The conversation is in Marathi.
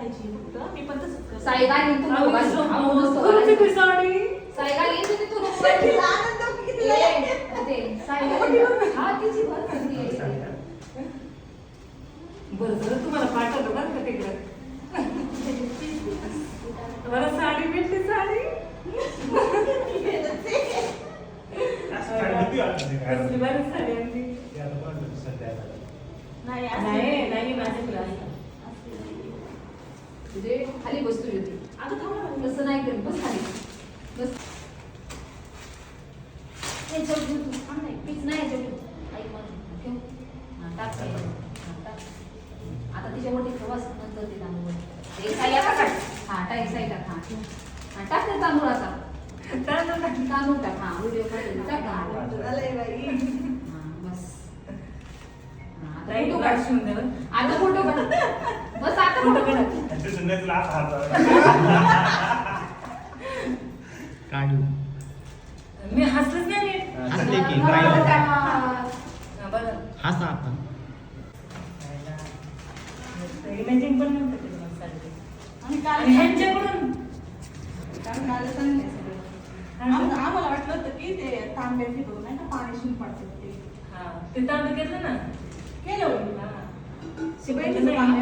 घालायची फक्त. मी पण तसंच करते. साई घालीन तू आम्ही घाल. कसं- आम्ही मस्त तुमची घालायची. ती साडी. साई घालीन तू तू नको तिला घालीन. आनंद किती लागला. ते साई घालीन. हा तिची भर भरली आहे. बरं झालं तुम्हाला पाठवलं बरं का तिकडं. बरं साडी भेटली साडी. कसली बरं साडी आणली. नाही माझ्याकडे असतं. तुझे खाली बसतो होती. आता थांबा ना. तसं नाही करत. बस खाली बस. हे चल तू थांब नाही. पीच नाही याच्यावर ठेव. ऐक माझं ठेव. हा टाक साई. हा टाक. आता तिच्यावरती ठेवास नंतर ते तांदूळ. एक साई आता टाक. हा टाक साई टाक. हा ठेव. हा टाक ते तांदूळ आता. तांदूळ टाक. हा व्हिडिओ काढले टाक तांदूळ. झालंय बाई. हा बस. हा आता ताई, फोटो काढ काढ. शिवून दे बरं. आता फोटो काढ. बस आता फोटो काढ. काढू मी हसलंच नाही नीट. हसले की हा, काय होतं? हा, बरं. हसा आपण इमेजिंग पण नव्हतं केलं मला साडी. आणि आणि ह्यांच्याकडून कालच आणलंय सगळं. आम्हाला वाटलं होतं की ते तांबे फिरवून नाही का पाणी शिंपडतात ते हा ते तांदूळ घेतलं ना. केलं होतं. हा. शिवायचं तांबे